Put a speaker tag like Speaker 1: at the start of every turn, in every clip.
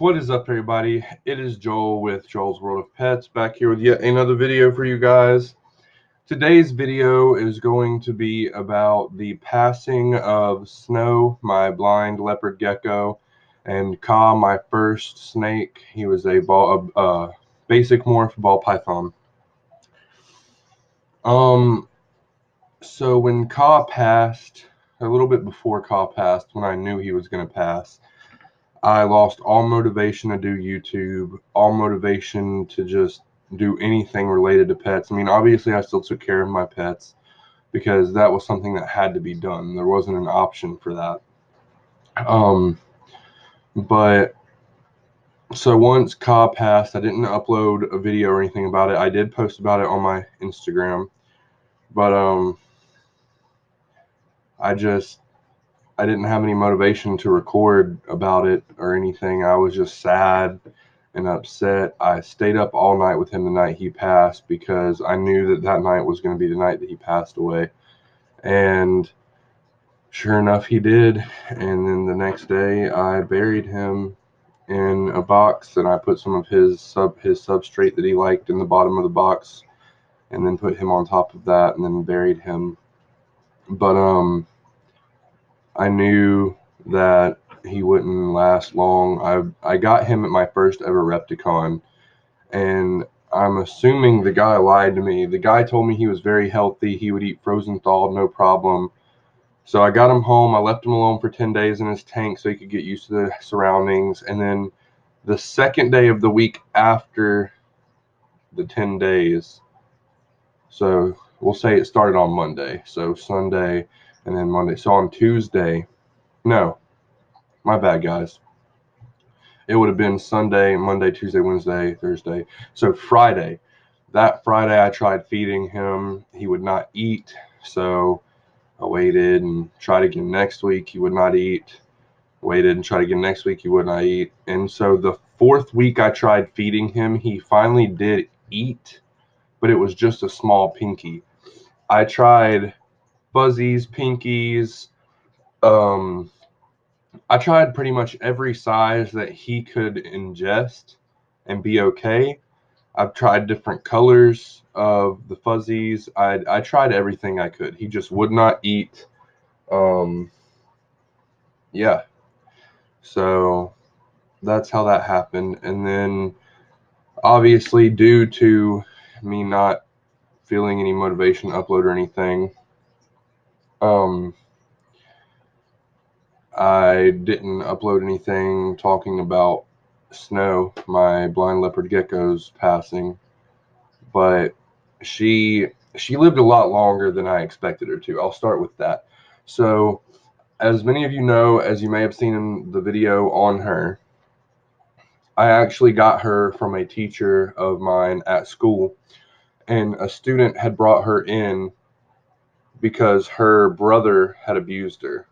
Speaker 1: What is up, everybody? It is Joel with Joel's World of Pets, back here with yet another video for you guys. Today's video is going to be about the passing of Snow, my blind leopard gecko, and Kaa, my first snake. He was a basic morph ball python. So when Kaa passed, a little bit before Kaa passed, when I knew he was going to pass, I lost all motivation to do YouTube, all motivation to just do anything related to pets. I mean, obviously, I still took care of my pets because that was something that had to be done. There wasn't an option for that. But so once Kaa passed, I didn't upload a video or anything about it. I did post about it on my Instagram, but I didn't have any motivation to record about it or anything. I was just sad and upset. I stayed up all night with him the night he passed because I knew that night was going to be the night that he passed away. And sure enough, he did. And then the next day, I buried him in a box, and I put some of his substrate that he liked in the bottom of the box, and then put him on top of that, and then buried him. But I knew that he wouldn't last long. I got him at my first ever Repticon, and I'm assuming the guy lied to me. The guy told me he was very healthy. He would eat frozen thawed, no problem. So I got him home. I left him alone for 10 days in his tank so he could get used to the surroundings. And then the second day of the week after the 10 days, so we'll say it started on Monday. So Sunday and then Monday. So on Tuesday, no, my bad, guys. It would have been Sunday, Monday, Tuesday, Wednesday, Thursday. So Friday. That Friday I tried feeding him. He would not eat. So I waited and tried again next week. He would not eat. Waited and tried again next week. He would not eat. And so the fourth week I tried feeding him, he finally did eat, but it was just a small pinky. I tried fuzzies, pinkies, I tried pretty much every size that he could ingest and be okay. I've tried different colors of the fuzzies. I tried everything I could. He just would not eat. Yeah. So that's how that happened. And then obviously due to me not feeling any motivation to upload or anything, I didn't upload anything talking about Snow, my blind leopard gecko's passing, but she lived a lot longer than I expected her to. I'll start with that. So, as many of you know, as you may have seen in the video on her, I actually got her from a teacher of mine at school, and a student had brought her in because her brother had abused her.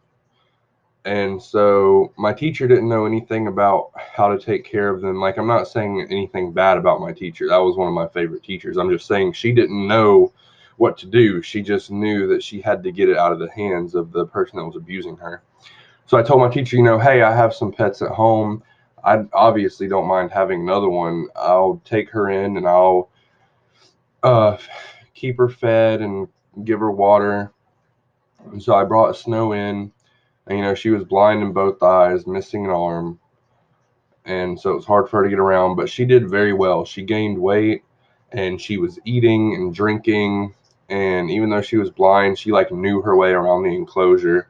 Speaker 1: And so my teacher didn't know anything about how to take care of them. Like, I'm not saying anything bad about my teacher. That was one of my favorite teachers. I'm just saying she didn't know what to do. She just knew that she had to get it out of the hands of the person that was abusing her. So I told my teacher, hey, I have some pets at home. I obviously don't mind having another one. I'll take her in and I'll keep her fed and give her water. And so I brought Snow in. And, she was blind in both eyes, missing an arm, and so it was hard for her to get around, but she did very well. She gained weight, and she was eating and drinking, and even though she was blind, she knew her way around the enclosure.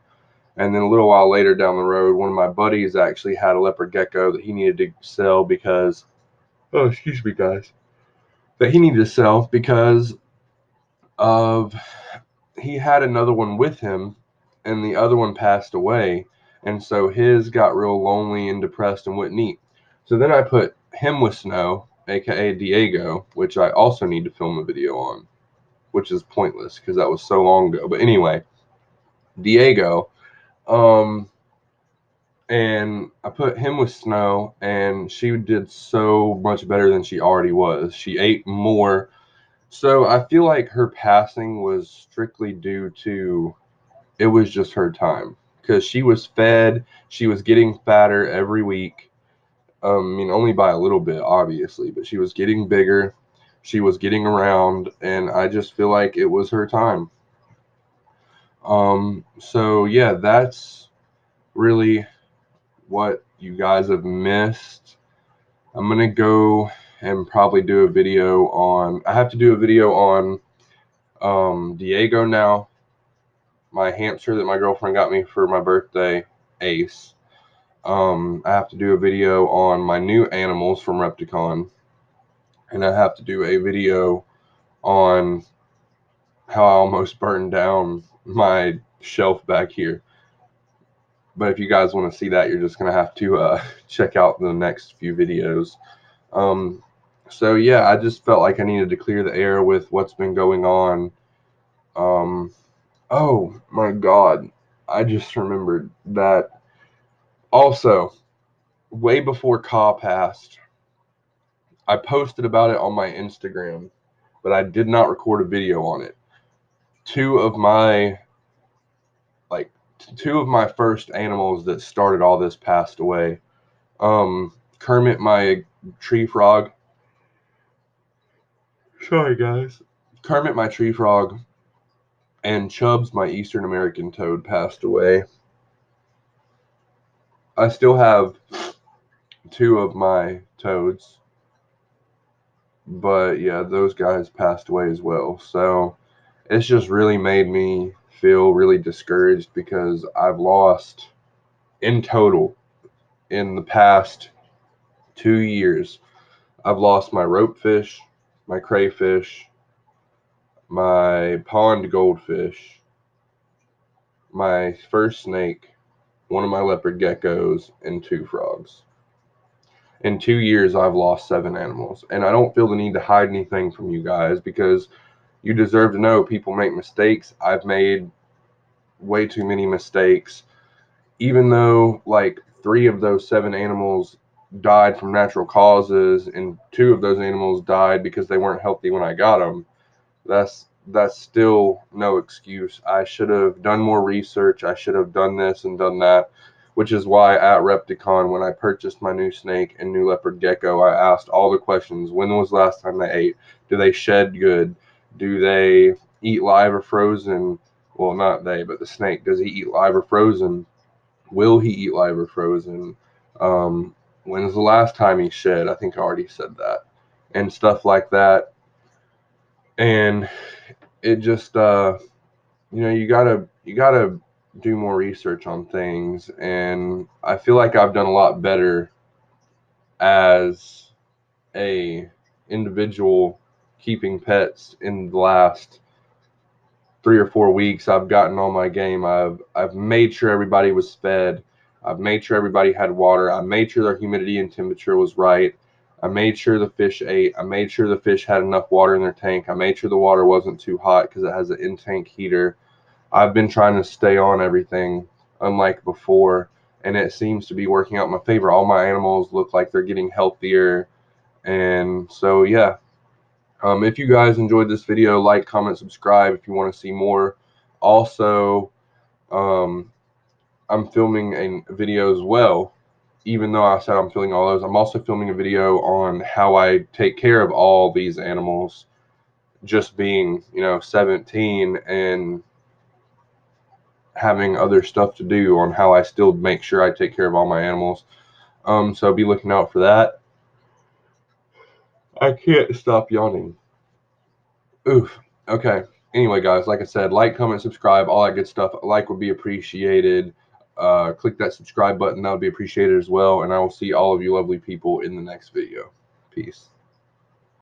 Speaker 1: And then a little while later down the road, one of my buddies actually had a leopard gecko that he needed to sell because, oh, excuse me, guys, that he needed to sell because of he had another one with him, and the other one passed away, and so his got real lonely and depressed and wouldn't eat. So then I put him with Snow, aka Diego, which I also need to film a video on, which is pointless because that was so long ago. But anyway, Diego, and I put him with Snow, and she did so much better than she already was. She ate more. So I feel like her passing was strictly due to, it was just her time, because she was fed, she was getting fatter every week, I mean, only by a little bit, obviously, but she was getting bigger. She was getting around, and I just feel like it was her time. So yeah, that's really what you guys have missed. I'm gonna go and probably do a video on. I have to do a video on Diego now, my hamster that my girlfriend got me for my birthday, Ace. I have to do a video on my new animals from Repticon, and I have to do a video on how I almost burned down my shelf back here. But if you guys want to see that, you're just gonna have to check out the next few videos. Um, so yeah, I just felt like I needed to clear the air with what's been going on. Um, oh my God, I just remembered that also way before Kaa passed, I posted about it on my Instagram, but I did not record a video on it. Two of my like two of my first animals that started all this passed away. Kermit, my tree frog. Sorry, guys. Kermit, my tree frog, and Chubbs, my Eastern American toad, passed away. I still have two of my toads, but yeah, those guys passed away as well. So it's just really made me feel really discouraged because I've lost in total in the past 2 years. I've lost my ropefish, my crayfish, my pond goldfish, my first snake, one of my leopard geckos, and two frogs. In 2 years, I've lost 7 animals. And I don't feel the need to hide anything from you guys because you deserve to know people make mistakes. I've made way too many mistakes. Even though, like, 3 of those 7 animals died from natural causes and 2 of those animals died because they weren't healthy when I got them, that's still no excuse. I should have done more research. I should have done this and done that, which is why at Repticon, when I purchased my new snake and new leopard gecko, I asked all the questions. When was the last time they ate? Do they shed good? Do they eat live or frozen? Well, not they, but the snake. Does he eat live or frozen? Will he eat live or frozen? When was the last time he shed? I think I already said that. And stuff like that. And it just you gotta do more research on things, and I feel like I've done a lot better as a individual keeping pets in the last 3 or 4 weeks. I've gotten on my game. I've made sure everybody was fed. I've made sure everybody had water. I made sure their humidity and temperature was right. I made sure the fish ate. I made sure the fish had enough water in their tank. I made sure the water wasn't too hot because it has an in-tank heater. I've been trying to stay on everything unlike before, and it seems to be working out in my favor. All my animals look like they're getting healthier, and so yeah. If you guys enjoyed this video, like, comment, subscribe if you want to see more. Also, um, I'm filming a video as well. Even though I said I'm filming all those, I'm also filming a video on how I take care of all these animals, just being, 17 and having other stuff to do on how I still make sure I take care of all my animals. So be looking out for that. I can't stop yawning. Oof. Okay. Anyway, guys, like I said, like, comment, subscribe, all that good stuff. A like would be appreciated. Click that subscribe button. That would be appreciated as well. And I will see all of you lovely people in the next video. Peace.